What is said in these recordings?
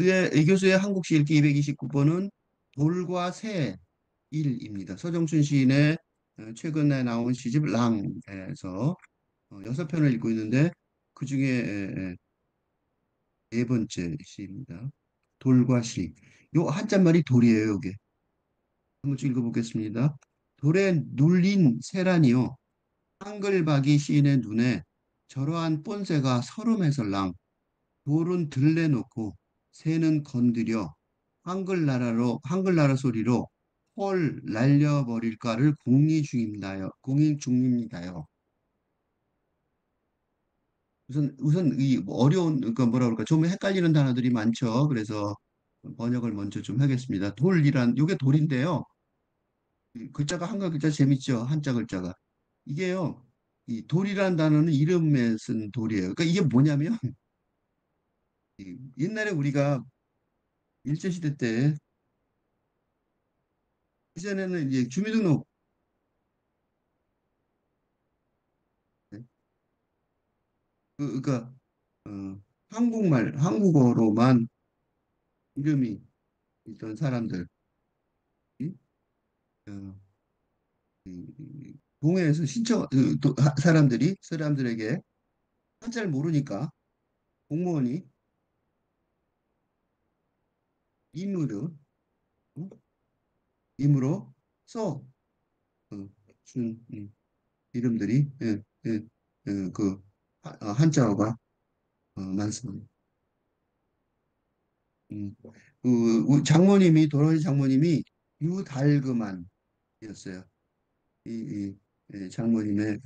이 교수의 한국시 읽기 229번은 돌과 새 일입니다. 서정춘 시인의 최근에 나온 시집 랑에서 6편을 읽고 있는데 그중에 네 번째 시입니다. 돌과 시. 요 한자말이 돌이에요, 이게. 한번 쭉 읽어보겠습니다. 돌에 눌린 새라니요. 한글박이 시인의 눈에 저러한 뻔새가 설음해설랑 돌은 들레놓고 새는 건드려 한글나라 소리로 헐 날려버릴까를 공리 중입니다요. 공리 중입니다요. 우선 이뭐 어려운 그러니까 뭐라 그럴까 좀 헷갈리는 단어들이 많죠. 그래서 번역을 먼저 좀 하겠습니다. 돌이란 요게 돌인데요. 이 글자가 한글 글자 재밌죠. 한자 글자가 이게요. 이 돌이란 단어는 이름에 쓴 돌이에요. 그러니까 이게 뭐냐면 옛날에 우리가 일제시대 때 이전에는 이제 주민등록 네, 그러니까 한국말 한국어로만 이름이 있던 사람들이 어, 동해에서 사람들에게 한자를 모르니까 공무원이 임으로 어? 임으로 써 준 이름들이 그 한자어가 많습니다. 음, 장모님이 돌아가신 장모님이 유달그만이었어요. 장모님의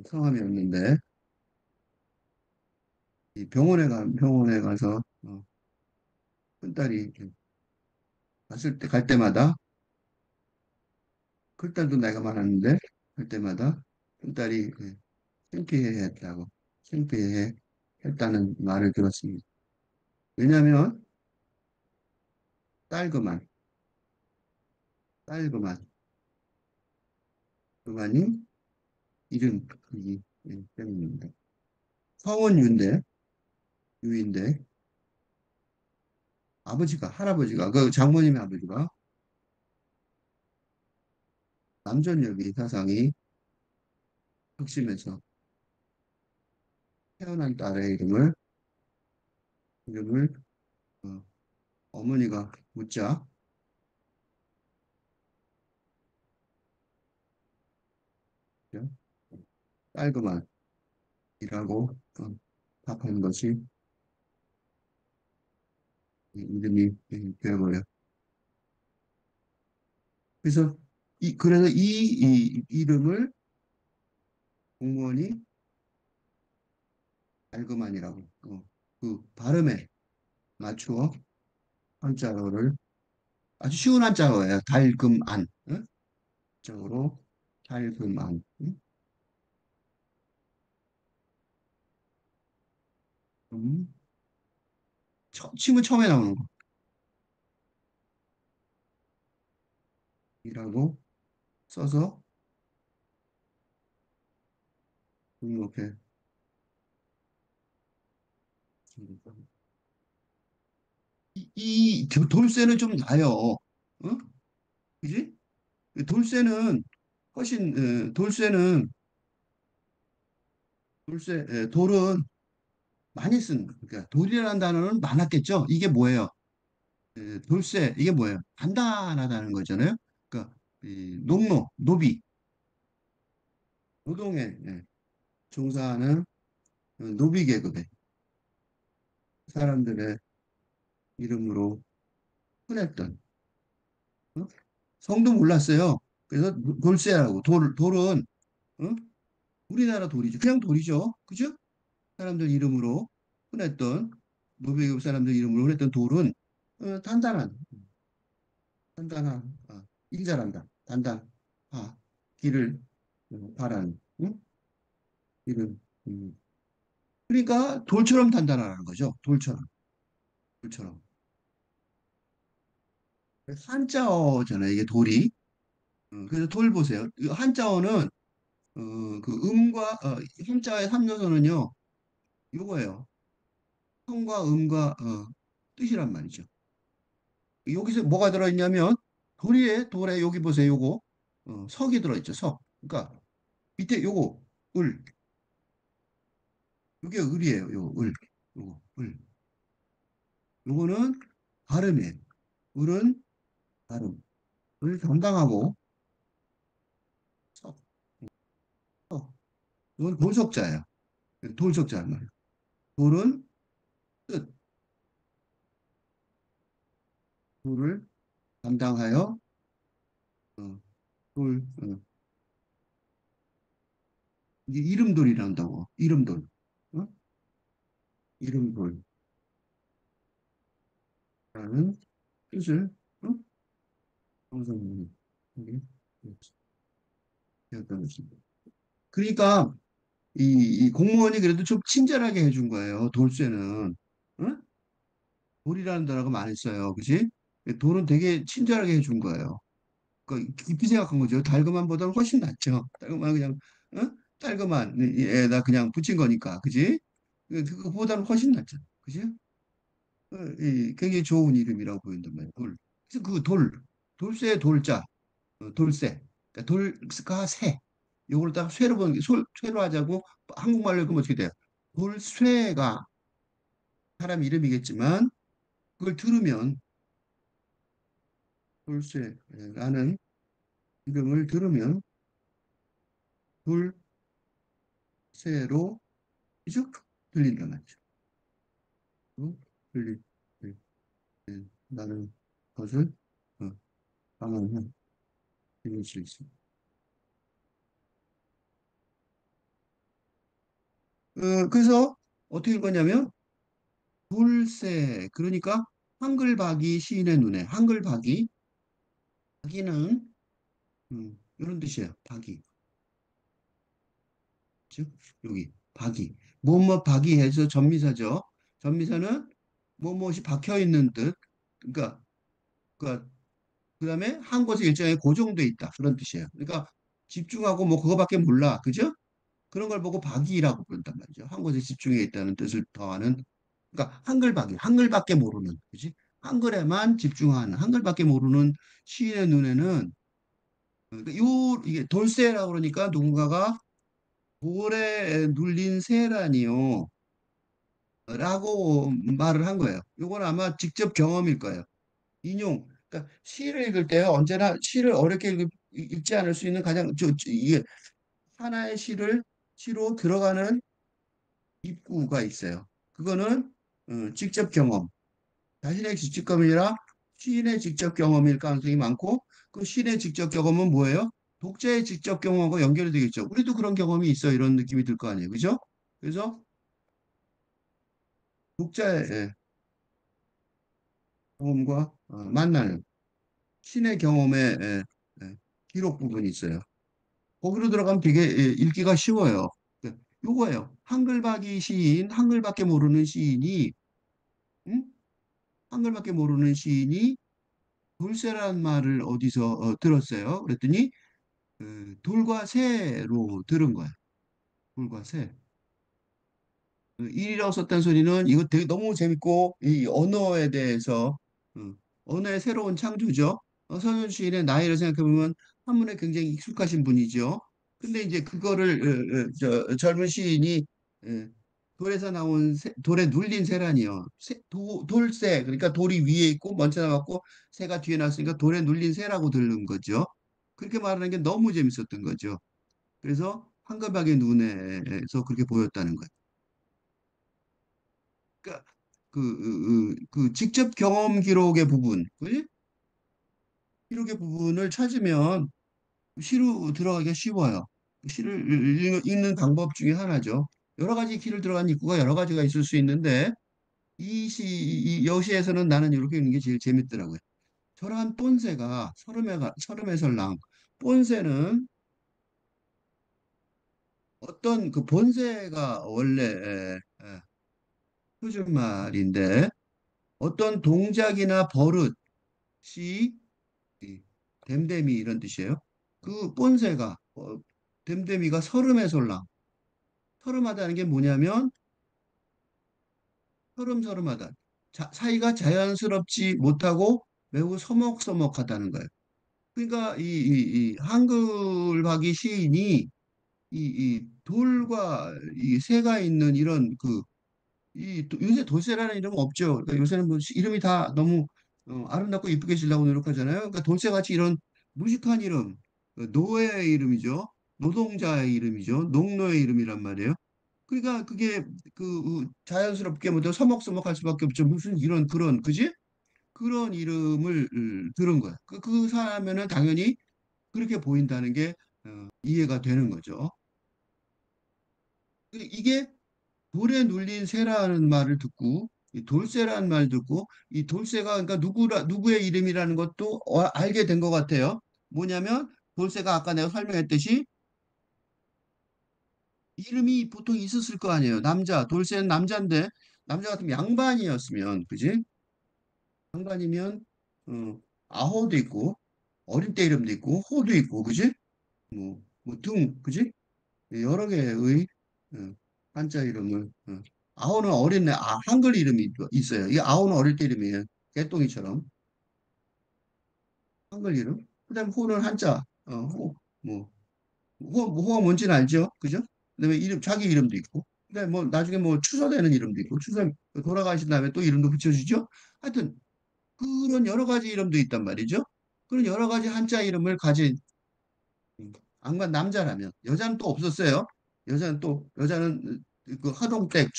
성함이었는데 이 병원에 가서 큰딸이 갈 때마다 큰딸도 나이가 많았는데 갈 때마다 큰딸이 창피해했다고 창피했다는 말을 들었습니다. 왜냐하면 딸 그만 딸 그만이 이름이기 때문입니다. 성은 유인데 할아버지가 그 장모님의 아버지가 남존여비 사상이 흑심해서 태어난 딸의 이름을 어, 어머니가 묻자 딸그만이라고 답한 것이 이 이름이 되어버려. 그래서 그래서 이 이름을 공무원이 달그만이라고 그 발음에 맞추어 한자어를 아주 쉬운 한자어예요. 달금안. 응? 적으로 달금안. 응? 음, 친구 처음에 나오는 거이라고 써서 등록해. 돌쇠는 좀 나요. 어? 그지? 돌쇠는 돌쇠는 돌은 많이 그러니까 돌이라는 단어는 많았겠죠. 이게 뭐예요? 돌쇠 이게 뭐예요? 단단하다는 거잖아요. 그러니까 이 노비 노동에 종사하는 노비 계급의 사람들의 이름으로 흔했던 어? 성도 몰랐어요. 그래서 돌쇠라고 돌은 어? 우리나라 돌이죠. 그냥 돌이죠. 그죠? 사람들 이름으로 흔했던 노비계급 사람들 이름으로 흔했던 돌은 단단한 일 잘한다. 길을 바라는 응? 이름 그러니까 돌처럼 단단하다는 거죠. 돌처럼 한자어잖아요. 이게 돌이 그래서 돌 보세요. 이 한자어는 그 한자의 3요소는요. 요거예요. 성과 음과 뜻이란 말이죠. 여기서 뭐가 들어있냐면 돌에 여기 보세요. 요거 석이 들어있죠. 석. 그러니까 밑에 요거 을 요게 을이에요. 요거 을 요거는 발음이에요. 을은 발음. 을 담당하고 석. 석. 이건 돌석자예요. 돌석자란 말이에요. 돌은 뜻. 돌을 담당하여 어, 이게 이름돌이란다고. 이름돌. 어? 이름돌. 라는 뜻을 어? 항상 이게 기억하고 있습니다. 그러니까 이 공무원이 그래도 좀 친절하게 해준 거예요. 돌쇠는 어? 돌이라는 단어가 많이 써요, 그지? 돌은 되게 친절하게 해준 거예요. 그 깊이 생각한 거죠. 달그만보다는 훨씬 낫죠. 달그만 그냥 달그만 에다 그냥 붙인 거니까, 그지? 그거보다는 훨씬 낫죠, 그지? 굉장히 좋은 이름이라고 보인단 말이에요. 돌. 그래서 돌쇠 돌자. 돌쇠. 그러니까 돌과 새. 요걸 딱 쇠로 보는 게 쇠로 하자고 한국말로 읽으면 어떻게 돼요? 돌쇠가 사람 이름이겠지만 그걸 들으면 돌쇠라는 이름을 들으면 돌쇠로 쭉 들린단 말이죠. 들리, 나는 것을 방언해 들릴 수 있습니다. 그래서 어떻게 읽었냐면 돌쇠 그러니까 한글박이 시인의 눈에 한글박이 박이는 이런 뜻이에요. 박이 즉 여기 박이 뭐뭐 박이해서 전미사죠. 전미사는 뭐뭇이 박혀 있는 뜻. 그러니까 그다음에 한 곳에 일정에 고정돼 있다 그런 뜻이에요. 그러니까 집중하고 뭐 그거밖에 몰라, 그죠? 그런 걸 보고 박이라고 부른단 말이죠. 한 곳에 집중해 있다는 뜻을 더하는. 그러니까 한글박이 한글밖에 모르는, 그지? 한글에만 집중하는 한글밖에 모르는 시인의 눈에는 그러니까 이게 돌쇠라고 그러니까 누군가가 돌에 눌린 새라니요 라고 말을 한 거예요. 이건 아마 직접 경험일 거예요. 인용. 그러니까 시를 읽을 때 언제나 시를 어렵게 읽지 않을 수 있는 가장 이게 하나의 시로 들어가는 입구가 있어요. 그거는 직접 경험. 자신의 직접 경험이라 시인의 직접 경험일 가능성이 많고 그 시인의 직접 경험은 뭐예요? 독자의 직접 경험하고 연결이 되겠죠. 우리도 그런 경험이 있어 이런 느낌이 들 거 아니에요. 그죠? 그래서 독자의 경험과 만나는 신의 경험의 기록 부분이 있어요. 거기로 들어가면 되게 읽기가 쉬워요. 그, 요거예요. 한글박이 시인, 한글밖에 모르는 시인이, 응? 한글밖에 모르는 시인이 돌쇠라는 말을 어디서 들었어요. 그랬더니 돌과 새로 들은 거야. 돌과 새. 일이라고 썼다는 소리는 이거 되게 너무 재밌고 이 언어에 대해서 언어의 새로운 창조죠. 서현 시인의 나이를 생각해 보면 한문에 굉장히 익숙하신 분이죠. 근데 이제 그거를 젊은 시인이 어, 돌에서 나온 돌에 눌린 새라니요. 돌새 그러니까 돌이 위에 있고 먼저 나왔고 새가 뒤에 나왔으니까 돌에 눌린 새라고 들은 거죠. 그렇게 말하는 게 너무 재밌었던 거죠. 그래서 한가박의 눈에서 그렇게 보였다는 거예요. 그러니까 그 직접 경험 기록의 부분, 그지? 기록의 부분을 찾으면 시로 들어가기가 쉬워요. 시를 읽는 방법 중에 하나죠. 여러 가지 길을 들어간 입구가 여러 가지가 있을 수 있는데 이 여시에서는 나는 이렇게 읽는 게 제일 재밌더라고요. 저런 본새가 서름의 설랑 본새는 어떤 그 본새가 원래 표준말인데 어떤 동작이나 버릇이 이 댐댐이 이런 뜻이에요. 그 본새가 댐댐이가 서름해설랑 서름하다는 게 뭐냐면 서름서름하다. 사이가 자연스럽지 못하고 매우 서먹서먹하다는 거예요. 그러니까 이 한글박이 시인이 이 돌과 이 새가 있는 이런 요새 돌쇠라는 이름은 없죠. 그러니까 요새는 뭐 이름이 다 너무 아름답고 이쁘게 지려고 노력하잖아요. 그러니까 돌쇠같이 이런 무식한 이름, 노예의 이름이죠. 노동자의 이름이죠. 농노의 이름이란 말이에요. 그러니까 그게 자연스럽게 뭐 서먹서먹할 수밖에 없죠. 무슨 이런 그런 그지? 그런 이름을 들은 거야. 그 사람에는 당연히 그렇게 보인다는 게 이해가 되는 거죠. 이게 돌에 눌린 새라는 말을 듣고 이 돌쇠라는 말 듣고 이 돌쇠가 그러니까 누구의 이름이라는 것도 알게 된 것 같아요. 뭐냐면 돌쇠가 아까 내가 설명했듯이 이름이 보통 있었을 거 아니에요. 남자 돌쇠는 남자인데 남자 같으면 양반이었으면 그지? 양반이면 아호도 있고 어릴 때 이름도 있고 호도 있고 그지? 등 그지? 여러 개의 한자 이름을 아호는 한글 이름이 또 있어요. 이 아호는 어릴 때 이름이에요. 개똥이처럼 한글 이름. 그다음 호는 한자 뭐 호가 뭔지는 알죠, 그죠? 그다음에 이름 자기 이름도 있고. 그다음에 뭐 나중에 뭐 추서되는 이름도 있고 추서 돌아가신 다음에 또 이름도 붙여주죠. 하여튼 그런 여러 가지 이름도 있단 말이죠. 그런 여러 가지 한자 이름을 가진 악만 남자라면 여자는 또 없었어요. 여자는 그 하동댁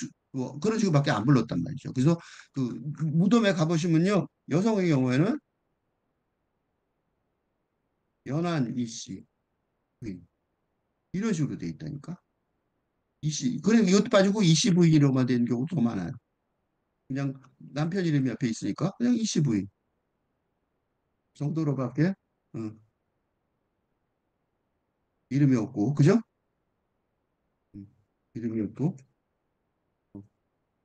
그런 식으로밖에 안 불렀단 말이죠. 그래서 그 무덤에 가보시면요 여성의 경우에는 연한 이씨 부인 이런 식으로 돼 있다니까. 이씨 그래 이것도 빠지고 이씨 부인으로만 된 경우도 더 많아요. 그냥 남편 이름이 옆에 있으니까 그냥 이씨 부인 정도로밖에 어, 이름이 없고 그죠? 음, 이름이 없고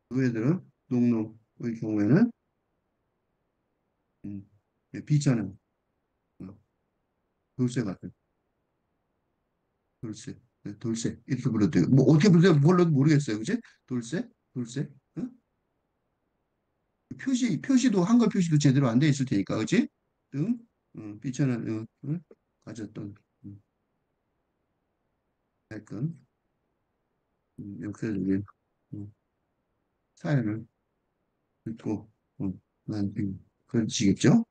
그 애들은 농농의 경우에는 음, 비자는 어, 돌쇠 같은 돌쇠, 네, 돌쇠 이렇게 불러도 돼요. 뭐 어떻게 불러도 모르겠어요, 그지? 돌쇠, 돌쇠, 응? 표시도 한글 표시도 제대로 안 돼 있을 테니까, 그지? 등, 비천한 가졌던 약간 역사적인 음, 사연을 듣고 난 그러시겠죠?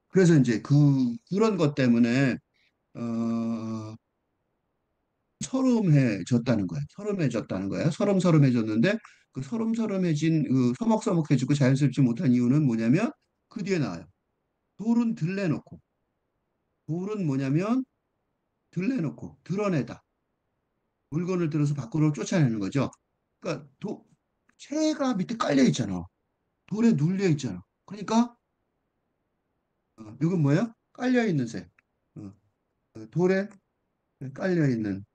그래서 이제 그런 것 때문에 어, 서름해졌다는 거야. 서름해졌다는 거야. 서름서름해졌는데 그 서름서름해진 서먹서먹해지고 자연스럽지 못한 이유는 뭐냐면 그 뒤에 나와요. 돌은 들내놓고 돌은 뭐냐면 들내놓고 드러내다. 물건을 들어서 밖으로 쫓아내는 거죠. 그러니까 새가 밑에 깔려 있잖아. 돌에 눌려 있잖아. 그러니까 이건 뭐야? 깔려 있는 새. 어, 돌에 깔려 있는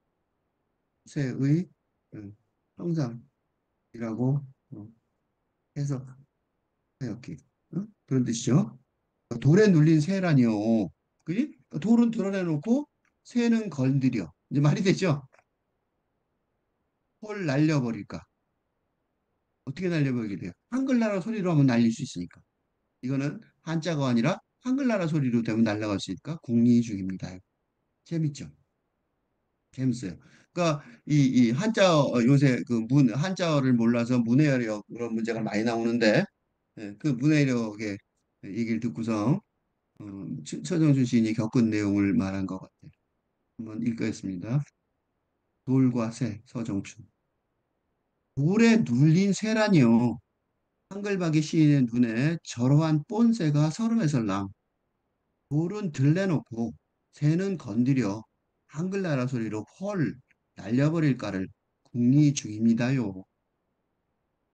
새의 어, 형상이라고 해서 새였기. 그런 뜻이죠. 돌에 눌린 새라니요. 그지? 돌은 드러내놓고 새는 건드려. 이제 말이 되죠? 홀 날려버릴까? 어떻게 날려버리게 돼요? 한글나라 소리로 하면 날릴 수 있으니까. 이거는 한자가 아니라 한글나라 소리로 되면 날아갈 수 있으니까 궁리중입니다. 재밌죠? 재밌어요. 그러니까 이 한자 요새 한자어를 몰라서 문해력 그런 문제가 많이 나오는데 그 문해력의 얘기를 듣고서 서정준 시인이 겪은 내용을 말한 것 같아요. 한번 읽겠습니다. 돌과 새, 서정춘. 돌에 눌린 새라니요. 한글박이 시인의 눈에 저러한 뽐새가 서름해설랑. 돌은 들레놓고 새는 건드려 한글나라 소리로 헐 날려버릴까를 궁리 중입니다요.